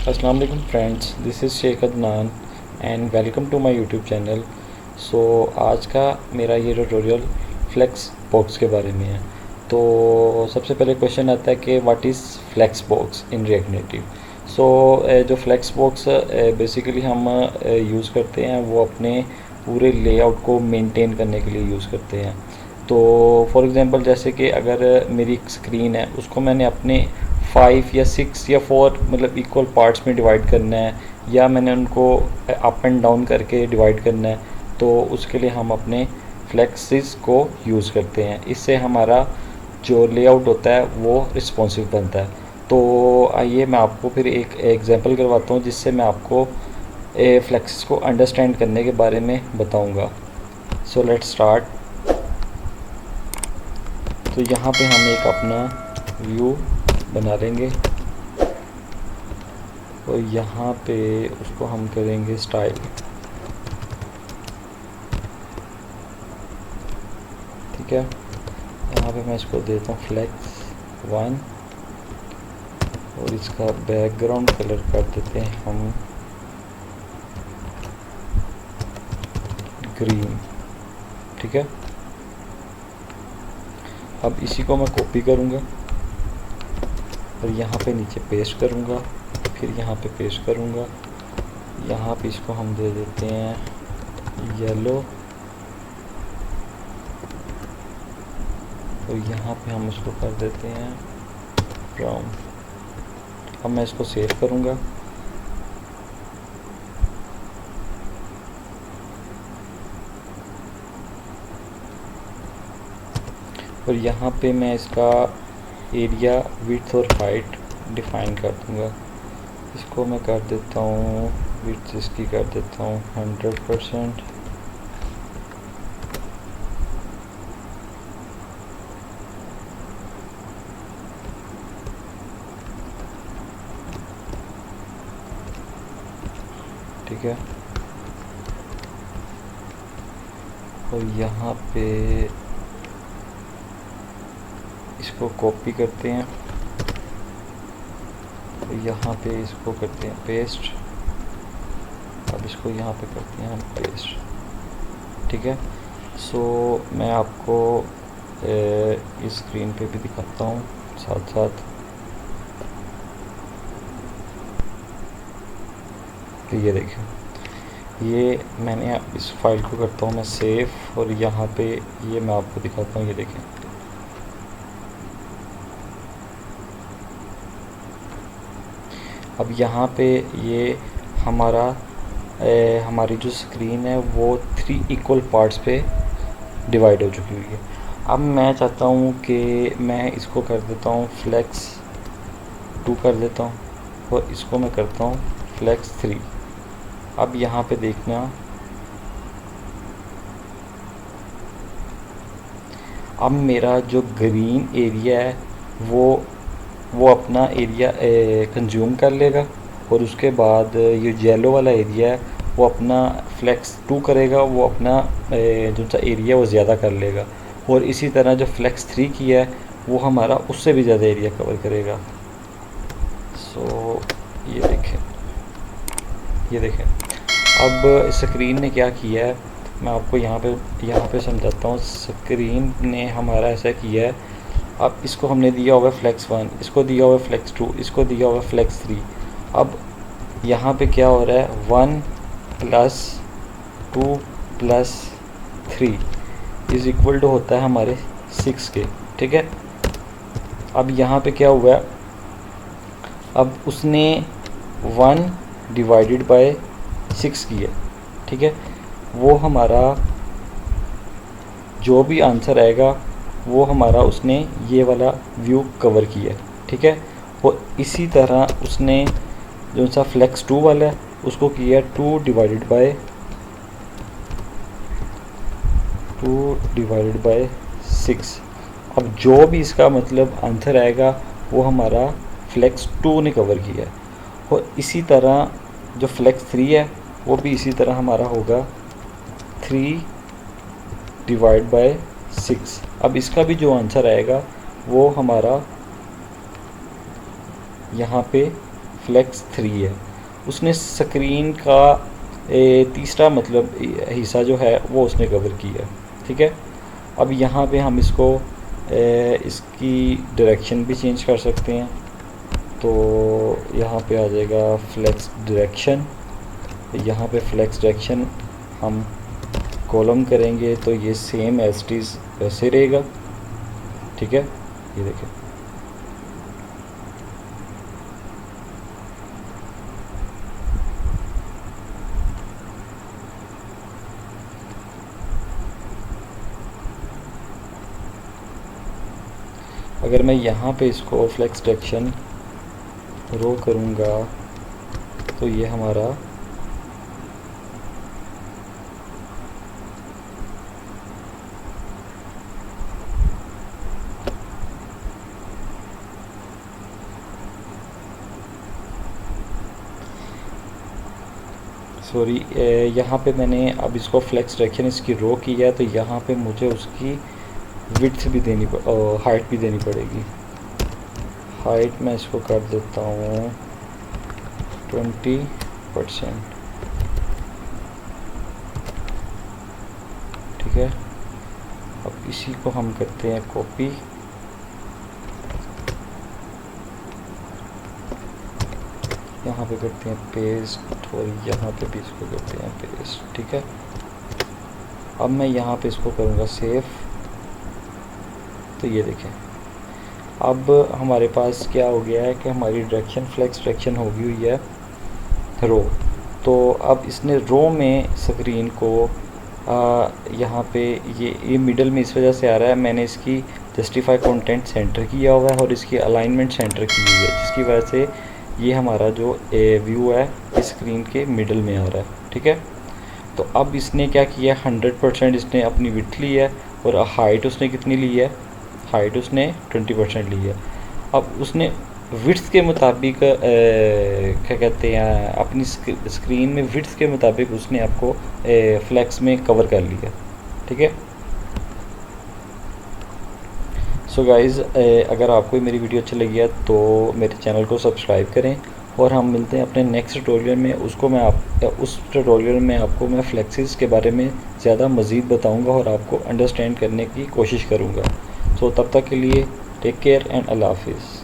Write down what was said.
अस्सलाम वालेकुम friends, this is Sheikh Adnan and welcome to my YouTube channel. So आज का मेरा ये ट्यूटोरियल फ्लेक्स बॉक्स के बारे में है। तो सबसे पहले क्वेश्चन आता है कि what is flex box in React Native. So जो फ्लेक्स बॉक्स बेसिकली हम यूज़ करते हैं वो अपने पूरे लेआउट को मेंटेन करने के लिए यूज़ करते हैं। तो फॉर एग्ज़ाम्पल जैसे कि अगर मेरी एक स्क्रीन है उसको मैंने अपने 5 या 6 या 4 मतलब इक्वल पार्ट्स में डिवाइड करना है, या मैंने उनको अप एंड डाउन करके डिवाइड करना है, तो उसके लिए हम अपने फ्लेक्सिस को यूज़ करते हैं। इससे हमारा जो लेआउट होता है वो रिस्पॉन्सिव बनता है। तो आइए मैं आपको फिर एक एग्जांपल करवाता हूँ जिससे मैं आपको फ्लेक्सिस को अंडरस्टैंड करने के बारे में बताऊँगा। So let's start. तो यहाँ पे हम एक अपना व्यू बना लेंगे और यहाँ पे उसको हम करेंगे स्टाइल। ठीक है, यहाँ पे मैं इसको देता हूँ फ्लेक्स 1 और इसका बैकग्राउंड कलर कर देते हैं हम ग्रीन। ठीक है, अब इसी को मैं कॉपी करूँगा और यहाँ पे नीचे पेस्ट करूँगा, फिर यहाँ पे पेस्ट करूँगा। यहाँ पे इसको हम दे देते हैं येलो और यहाँ पे हम इसको कर देते हैं ब्राउन। अब मैं इसको सेव करूँगा और यहाँ पे मैं इसका एरिया विड्थ और हाइट डिफाइन कर दूँगा। इसको मैं कर देता हूँ विड्थ इसकी कर देता हूँ 100%। ठीक है, और यहाँ पे इसको कॉपी करते हैं और यहाँ पे इसको करते हैं पेस्ट। अब इसको यहाँ पे करते हैं हम पेस्ट। ठीक है, सो मैं आपको इस स्क्रीन पे भी दिखाता हूँ साथ साथ। तो ये देखें, ये मैंने इस फाइल को करता हूँ मैं सेव और यहाँ पे ये मैं आपको दिखाता हूँ। ये देखें, अब यहाँ पे ये हमारी जो स्क्रीन है वो 3 इक्वल पार्ट्स पे डिवाइड हो चुकी हुई है। अब मैं चाहता हूँ कि मैं इसको कर देता हूँ फ्लेक्स 2 कर देता हूँ और इसको मैं करता हूँ फ्लेक्स 3। अब यहाँ पे देखना, अब मेरा जो ग्रीन एरिया है वो अपना एरिया कंज्यूम कर लेगा और उसके बाद ये येलो वाला एरिया है वो अपना फ्लेक्स 2 करेगा, वो अपना जो सा एरिया वो ज़्यादा कर लेगा। और इसी तरह जो फ्लेक्स 3 किया है वो हमारा उससे भी ज़्यादा एरिया कवर करेगा। सो ये देखें अब स्क्रीन ने क्या किया है मैं आपको यहाँ पे समझाता हूँ। स्क्रीन ने हमारा ऐसा किया है, अब इसको हमने दिया होगा फ्लेक्स 1, इसको दिया होगा फ्लेक्स 2, इसको दिया होगा फ्लेक्स 3। अब यहाँ पे क्या हो रहा है 1 + 2 + 3 इज़ इक्वल टू होता है हमारे 6 के। ठीक है, अब यहाँ पे क्या हुआ है, अब उसने 1 डिवाइडेड बाय 6 किया। ठीक है, वो हमारा जो भी आंसर आएगा वो हमारा उसने ये वाला व्यू कवर किया। ठीक है, और इसी तरह उसने जो सा फ्लेक्स 2 वाला है उसको किया 2 डिवाइडेड बाय 6। अब जो भी इसका मतलब आंसर आएगा वो हमारा फ्लेक्स 2 ने कवर किया है। और इसी तरह जो फ्लेक्स 3 है वो भी इसी तरह हमारा होगा 3 डिवाइड बाय 6। अब इसका भी जो आंसर आएगा वो हमारा यहाँ पे फ्लेक्स 3 है, उसने स्क्रीन का तीसरा मतलब हिस्सा जो है वो उसने कवर किया। ठीक है, अब यहाँ पे हम इसको इसकी डायरेक्शन भी चेंज कर सकते हैं। तो यहाँ पे आ जाएगा फ्लेक्स डायरेक्शन, यहाँ पे फ्लेक्स डायरेक्शन हम कॉलम करेंगे तो ये सेम एज इट इज़ वैसे रहेगा। ठीक है, ये देखें, अगर मैं यहाँ पे इसको फ्लेक्स डायरेक्शन रो करूँगा तो ये हमारा सॉरी यहाँ पे मैंने अब इसको फ्लेक्स डायरेक्शन इसकी रो की है, तो यहाँ पे मुझे उसकी विड्थ भी देनी हाइट भी देनी पड़ेगी। हाइट मैं इसको कर देता हूँ 20%। ठीक है, अब इसी को हम करते हैं कॉपी, यहाँ पे करते हैं पेस्ट और यहाँ पे भी इसको करते हैं पेस्ट। ठीक है, अब मैं यहाँ पे इसको करूँगा सेव। तो ये देखें, अब हमारे पास क्या हो गया है कि हमारी डायरेक्शन फ्लेक्स डायरेक्शन हो गई हुई है रो। तो अब इसने रो में स्क्रीन को यहाँ पे ये मिडल में इस वजह से आ रहा है, मैंने इसकी जस्टिफाई कंटेंट सेंटर किया हुआ है और इसकी अलाइनमेंट सेंटर की हुई है, जिसकी वजह से ये हमारा जो व्यू है इस स्क्रीन के मिडल में आ रहा है। ठीक है, तो अब इसने क्या किया, 100% इसने अपनी विड्थ ली है और हाइट उसने कितनी ली है, हाइट उसने 20% ली है। अब उसने विड्थ के मुताबिक क्या कहते हैं, अपनी स्क्रीन में विड्थ के मुताबिक उसने आपको फ्लेक्स में कवर कर लिया। ठीक है, सो गाइज़, अगर आपको मेरी वीडियो अच्छी लगी है तो मेरे चैनल को सब्सक्राइब करें और हम मिलते हैं अपने नेक्स्ट ट्यूटोरियल में। उस ट्यूटोरियल में आपको मैं फ्लेक्सिस के बारे में ज़्यादा मज़ीद बताऊंगा और आपको अंडरस्टैंड करने की कोशिश करूंगा। सो तब तक के लिए टेक केयर एंड अल्लाह हाफिज़।